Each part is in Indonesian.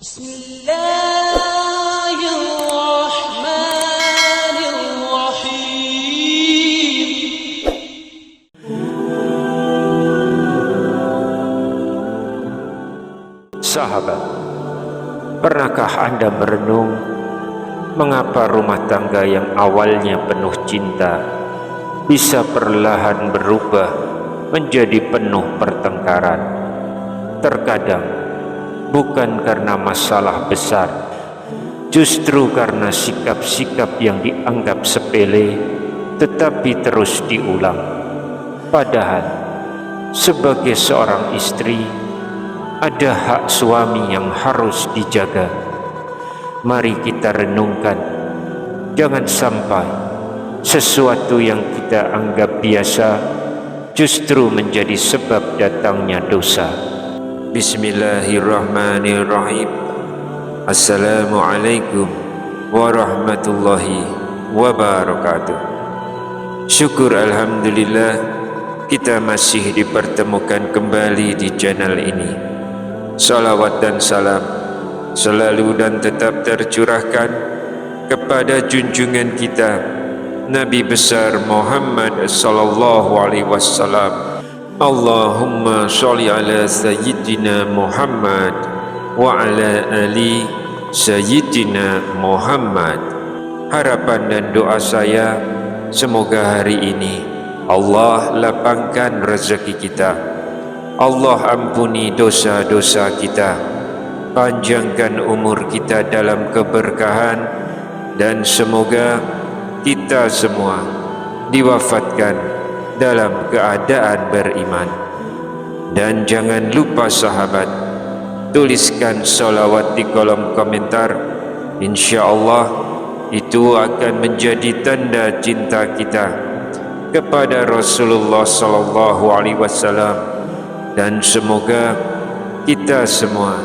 Bismillahirrahmanirrahim. Sahabat, pernahkah Anda merenung mengapa rumah tangga yang awalnya penuh cinta bisa perlahan berubah menjadi penuh pertengkaran? Terkadang bukan karena masalah besar, justru karena sikap-sikap yang dianggap sepele tetapi terus diulang. Padahal sebagai seorang istri, ada hak suami yang harus dijaga. Mari kita renungkan, jangan sampai sesuatu yang kita anggap biasa justru menjadi sebab datangnya dosa. Bismillahirrahmanirrahim. Assalamualaikum warahmatullahi wabarakatuh. Syukur alhamdulillah kita masih dipertemukan kembali di channel ini. Salawat dan salam selalu dan tetap tercurahkan kepada junjungan kita Nabi besar Muhammad sallallahu alaihi wasallam. Allahumma sholli ala sayyidina Muhammad wa ala ali sayyidina Muhammad. Harapan dan doa saya, semoga hari ini Allah lapangkan rezeki kita, Allah ampuni dosa-dosa kita, panjangkan umur kita dalam keberkahan, dan semoga kita semua diwafatkan dalam keadaan beriman. Dan jangan lupa sahabat, tuliskan salawat di kolom komentar. InsyaAllah itu akan menjadi tanda cinta kita kepada Rasulullah sallallahu alaihi wasallam, dan semoga kita semua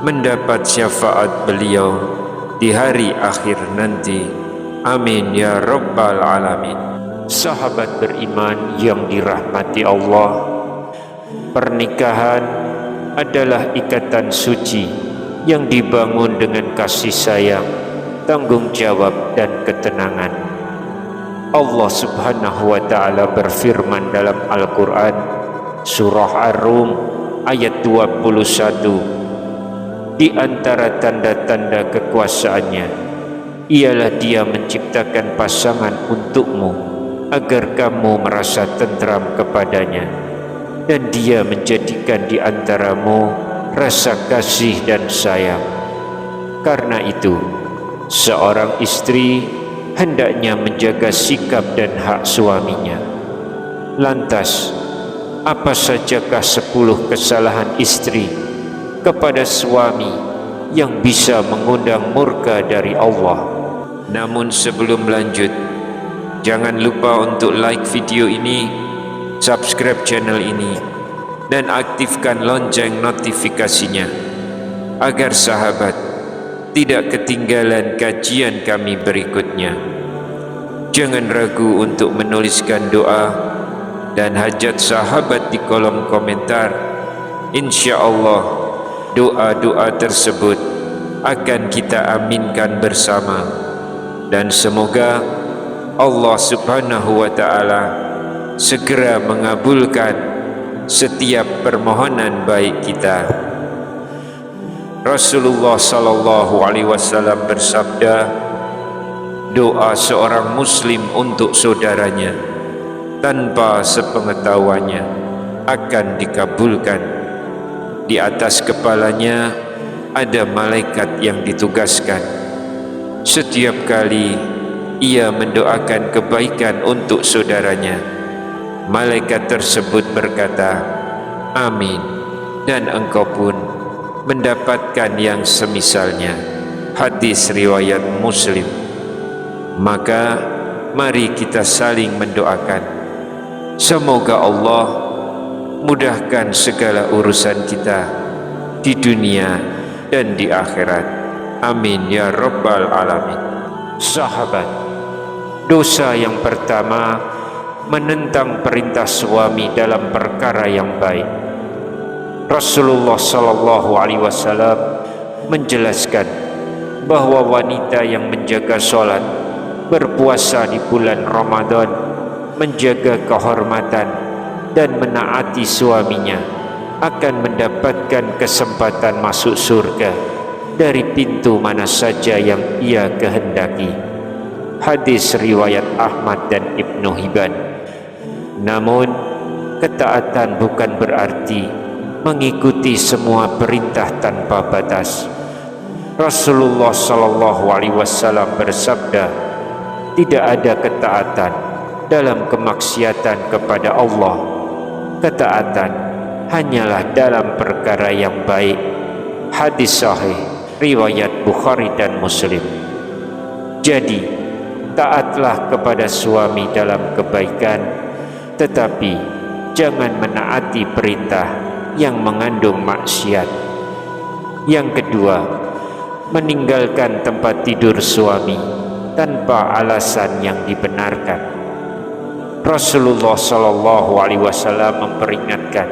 mendapat syafaat beliau di hari akhir nanti. Amin ya rabbal alamin. Sahabat beriman yang dirahmati Allah, pernikahan adalah ikatan suci yang dibangun dengan kasih sayang, tanggung jawab dan ketenangan. Allah Subhanahu wa taala berfirman dalam Al-Qur'an surah Ar-Rum ayat 21, di antara tanda-tanda kekuasaannya ialah Dia menciptakan pasangan untukmu agar kamu merasa tentram kepadanya, dan Dia menjadikan di antaramu rasa kasih dan sayang. Karena itu, seorang istri hendaknya menjaga sikap dan hak suaminya. Lantas, apa sajakah 10 kesalahan istri kepada suami yang bisa mengundang murka dari Allah? Namun sebelum lanjut, jangan lupa untuk like video ini, subscribe channel ini, dan aktifkan lonceng notifikasinya agar sahabat tidak ketinggalan kajian kami berikutnya. Jangan ragu untuk menuliskan doa dan hajat sahabat di kolom komentar. InsyaAllah doa-doa tersebut akan kita aminkan bersama, dan semoga Allah Subhanahu wa ta'ala segera mengabulkan setiap permohonan baik kita. Rasulullah sallallahu alaihi wasallam bersabda, doa seorang muslim untuk saudaranya tanpa sepengetahuannya akan dikabulkan. Di atas kepalanya ada malaikat yang ditugaskan. Setiap kali ia mendoakan kebaikan untuk saudaranya, malaikat tersebut berkata, amin, dan engkau pun mendapatkan yang semisalnya. Hadis riwayat Muslim. Maka mari kita saling mendoakan, semoga Allah mudahkan segala urusan kita di dunia dan di akhirat. Amin ya rabbal alamin. Sahabat, dosa yang pertama menentang perintah suami dalam perkara yang baik. Rasulullah sallallahu alaihi wasallam menjelaskan bahwa wanita yang menjaga sholat, berpuasa di bulan Ramadan, menjaga kehormatan dan menaati suaminya akan mendapatkan kesempatan masuk surga dari pintu mana saja yang ia kehendaki. Hadis riwayat Ahmad dan Ibnu Hibban. Namun, ketaatan bukan berarti mengikuti semua perintah tanpa batas. Rasulullah SAW bersabda, tidak ada ketaatan dalam kemaksiatan kepada Allah. Ketaatan hanyalah dalam perkara yang baik. Hadis sahih riwayat Bukhari dan Muslim. Jadi, taatlah kepada suami dalam kebaikan, tetapi jangan menaati perintah yang mengandung maksiat. Yang kedua, meninggalkan tempat tidur suami tanpa alasan yang dibenarkan. Rasulullah SAW memperingatkan,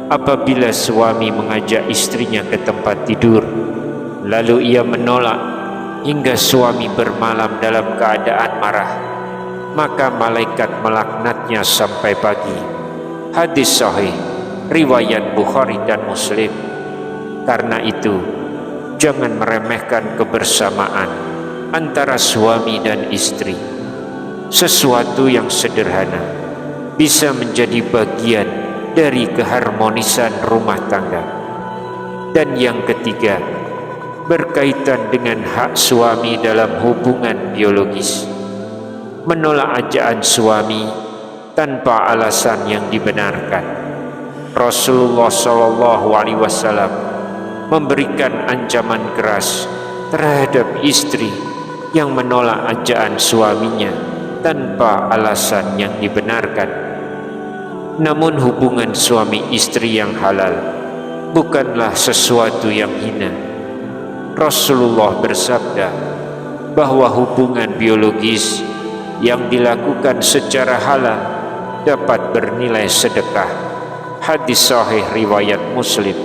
apabila suami mengajak istrinya ke tempat tidur, lalu ia menolak hingga suami bermalam dalam keadaan marah, maka malaikat melaknatnya sampai pagi. Hadis sahih riwayat Bukhari dan Muslim. Karena itu, jangan meremehkan kebersamaan antara suami dan istri. Sesuatu yang sederhana bisa menjadi bagian dari keharmonisan rumah tangga. Dan yang ketiga, berkaitan dengan hak suami dalam hubungan biologis. Menolak ajakan suami tanpa alasan yang dibenarkan. Rasulullah SAW memberikan ancaman keras terhadap istri yang menolak ajakan suaminya tanpa alasan yang dibenarkan. Namun hubungan suami istri yang halal bukanlah sesuatu yang hina. Rasulullah bersabda bahwa hubungan biologis yang dilakukan secara halal dapat bernilai sedekah. Hadis sahih riwayat Muslim.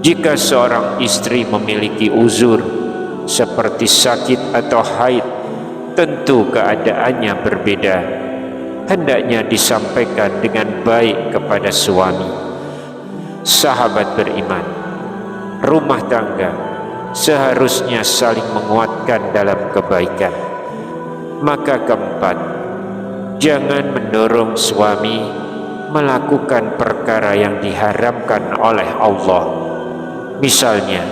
Jika seorang istri memiliki uzur seperti sakit atau haid, tentu keadaannya berbeda. Hendaknya disampaikan dengan baik kepada suami. Sahabat beriman, rumah tangga seharusnya saling menguatkan dalam kebaikan. Maka keempat, jangan mendorong suami melakukan perkara yang diharamkan oleh Allah. Misalnya,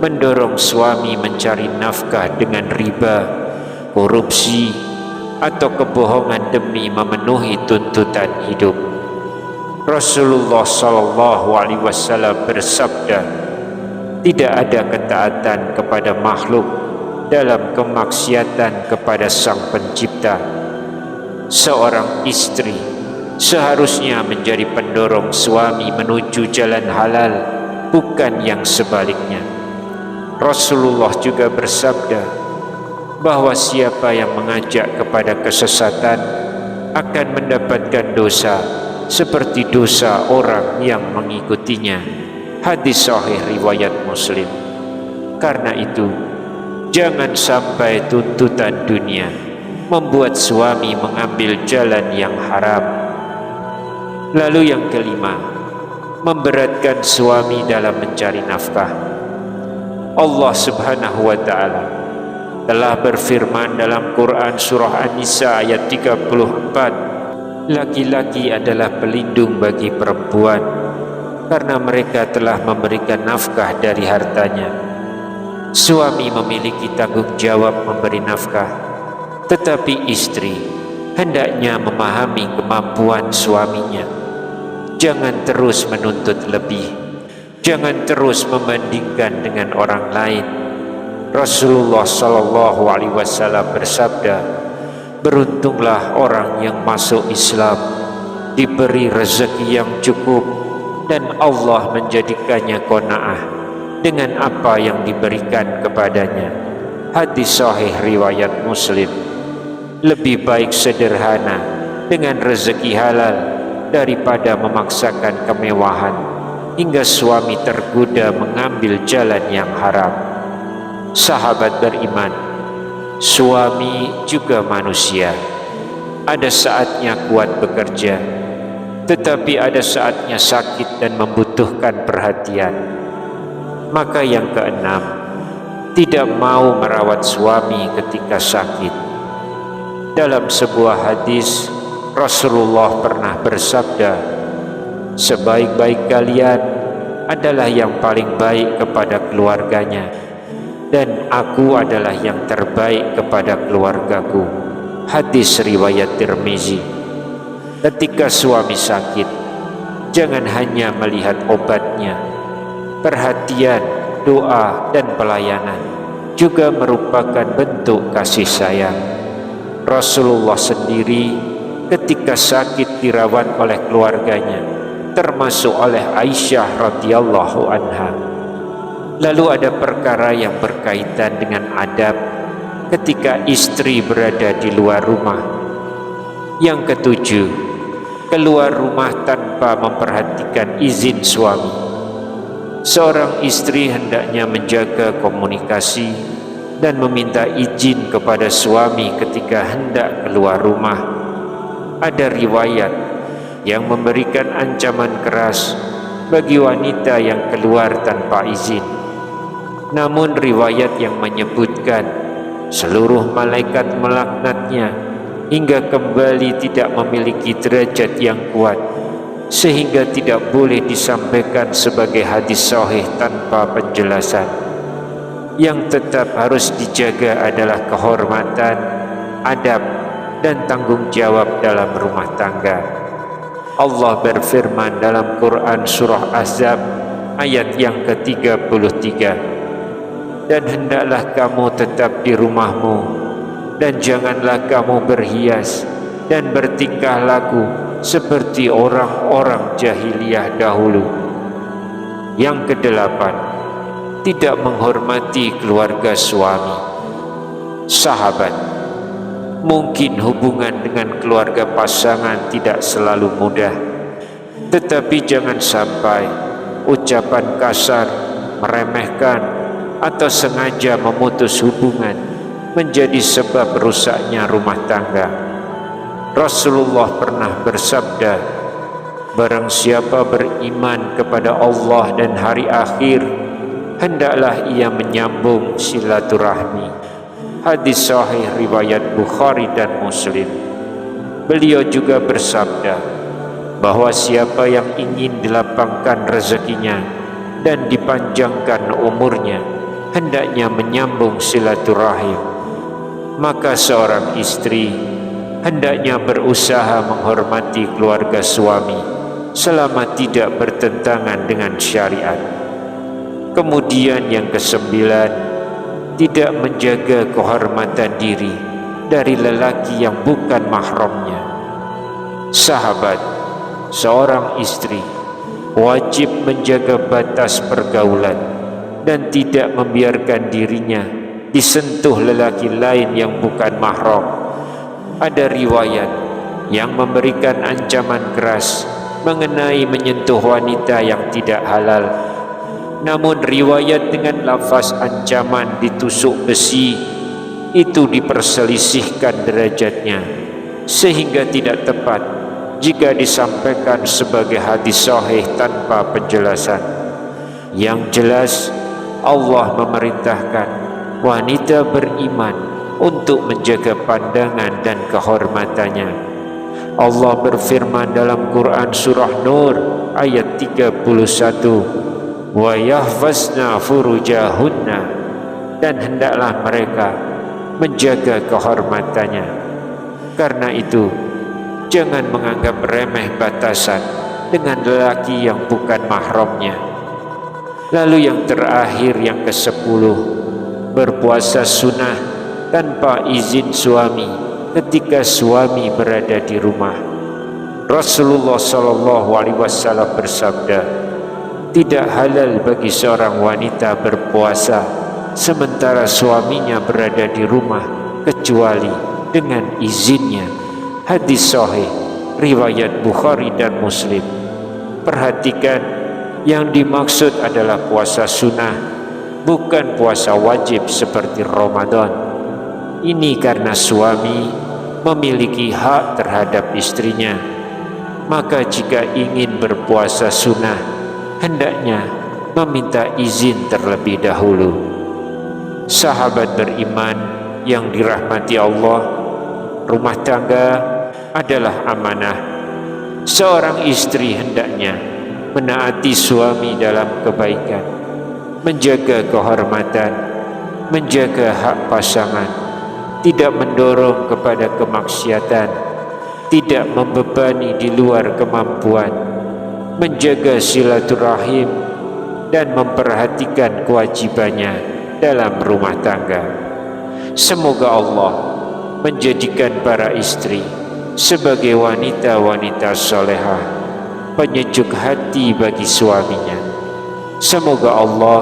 mendorong suami mencari nafkah dengan riba, korupsi, atau kebohongan demi memenuhi tuntutan hidup. Rasulullah SAW bersabda, tidak ada ketaatan kepada makhluk dalam kemaksiatan kepada Sang Pencipta. Seorang istri seharusnya menjadi pendorong suami menuju jalan halal, bukan yang sebaliknya. Rasulullah juga bersabda bahwa siapa yang mengajak kepada kesesatan akan mendapatkan dosa seperti dosa orang yang mengikutinya. Hadis sahih riwayat Muslim. Karena itu, jangan sampai tuntutan dunia membuat suami mengambil jalan yang haram. Lalu yang kelima, memberatkan suami dalam mencari nafkah. Allah Subhanahu wa Ta'ala telah berfirman dalam Quran surah An-Nisa ayat 34, laki-laki adalah pelindung bagi perempuan karena mereka telah memberikan nafkah dari hartanya. Suami memiliki tanggung jawab memberi nafkah, tetapi istri hendaknya memahami kemampuan suaminya. Jangan terus menuntut lebih, jangan terus membandingkan dengan orang lain. Rasulullah SAW bersabda, beruntunglah orang yang masuk Islam, diberi rezeki yang cukup, dan Allah menjadikannya qanaah dengan apa yang diberikan kepadanya. Hadis sahih riwayat Muslim. Lebih baik sederhana dengan rezeki halal daripada memaksakan kemewahan. hingga suami tergoda mengambil jalan yang haram. Sahabat beriman, suami juga manusia. Ada saatnya kuat bekerja, tetapi ada saatnya sakit dan membutuhkan perhatian. Maka yang keenam, tidak mau merawat suami ketika sakit. Dalam sebuah hadis, Rasulullah pernah bersabda, sebaik-baik kalian adalah yang paling baik kepada keluarganya, dan aku adalah yang terbaik kepada keluargaku. Hadis riwayat Tirmizi. Ketika suami sakit, jangan hanya melihat obatnya. Perhatian, doa, dan pelayanan juga merupakan bentuk kasih sayang. Rasulullah sendiri ketika sakit dirawat oleh keluarganya, termasuk oleh Aisyah radhiyallahu anha. Lalu ada perkara yang berkaitan dengan adab ketika istri berada di luar rumah. Yang ketujuh, keluar rumah tanpa memperhatikan izin suami. Seorang istri hendaknya menjaga komunikasi dan meminta izin kepada suami ketika hendak keluar rumah. Ada riwayat yang memberikan ancaman keras bagi wanita yang keluar tanpa izin. Namun riwayat yang menyebutkan seluruh malaikat melaknatnya hingga kembali tidak memiliki derajat yang kuat, sehingga tidak boleh disampaikan sebagai hadis sahih tanpa penjelasan. Yang tetap harus dijaga adalah kehormatan, adab, dan tanggung jawab dalam rumah tangga. Allah berfirman dalam Quran surah Ahzab ayat yang ke-33, dan hendaklah kamu tetap di rumahmu, dan janganlah kamu berhias dan bertingkah laku seperti orang-orang jahiliyah dahulu. Yang kedelapan, tidak menghormati keluarga suami. Sahabat, mungkin hubungan dengan keluarga pasangan tidak selalu mudah, tetapi jangan sampai ucapan kasar, meremehkan, atau sengaja memutus hubungan menjadi sebab rusaknya rumah tangga. Rasulullah pernah bersabda, barang siapa beriman kepada Allah dan hari akhir, hendaklah ia menyambung silaturahmi. Hadis sahih riwayat Bukhari dan Muslim. Beliau juga bersabda bahwa siapa yang ingin dilapangkan rezekinya dan dipanjangkan umurnya, hendaknya menyambung silaturahim. Maka seorang istri hendaknya berusaha menghormati keluarga suami selama tidak bertentangan dengan syariat. Kemudian yang kesembilan, tidak menjaga kehormatan diri dari lelaki yang bukan mahramnya. Sahabat, seorang istri wajib menjaga batas pergaulan dan tidak membiarkan dirinya disentuh lelaki lain yang bukan mahram. Ada riwayat yang memberikan ancaman keras mengenai menyentuh wanita yang tidak halal. Namun riwayat dengan lafaz ancaman ditusuk besi itu diperselisihkan derajatnya, sehingga tidak tepat jika disampaikan sebagai hadis sahih tanpa penjelasan. Yang jelas, Allah memerintahkan wanita beriman untuk menjaga pandangan dan kehormatannya. Allah berfirman dalam Quran surah Nur ayat 31, wa yahfazna furujahunna, dan hendaklah mereka menjaga kehormatannya. Karena itu, jangan menganggap remeh batasan dengan lelaki yang bukan mahramnya. Lalu yang terakhir, yang ke-10, berpuasa sunnah tanpa izin suami ketika suami berada di rumah. Rasulullah SAW bersabda, tidak halal bagi seorang wanita berpuasa sementara suaminya berada di rumah kecuali dengan izinnya. Hadis sahih riwayat Bukhari dan Muslim. Perhatikan, Yang dimaksud adalah puasa sunnah, bukan puasa wajib seperti Ramadan. Ini karena suami memiliki hak terhadap istrinya. Maka jika ingin berpuasa sunnah, hendaknya meminta izin terlebih dahulu. Sahabat beriman yang dirahmati Allah, rumah tangga adalah amanah. Seorang istri hendaknya menaati suami dalam kebaikan, menjaga kehormatan, menjaga hak pasangan, tidak mendorong kepada kemaksiatan, tidak membebani di luar kemampuan, menjaga silaturahim, dan memperhatikan kewajibannya dalam rumah tangga. Semoga Allah menjadikan para istri sebagai wanita-wanita solehah, penyejuk hati bagi suaminya. Semoga Allah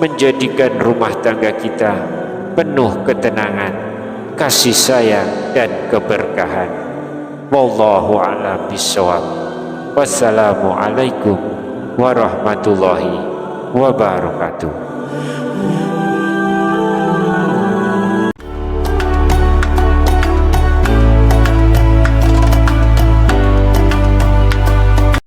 menjadikan rumah tangga kita penuh ketenangan, kasih sayang, dan keberkahan. Wallahu a'lam bishawab. Wassalamualaikum warahmatullahi wabarakatuh.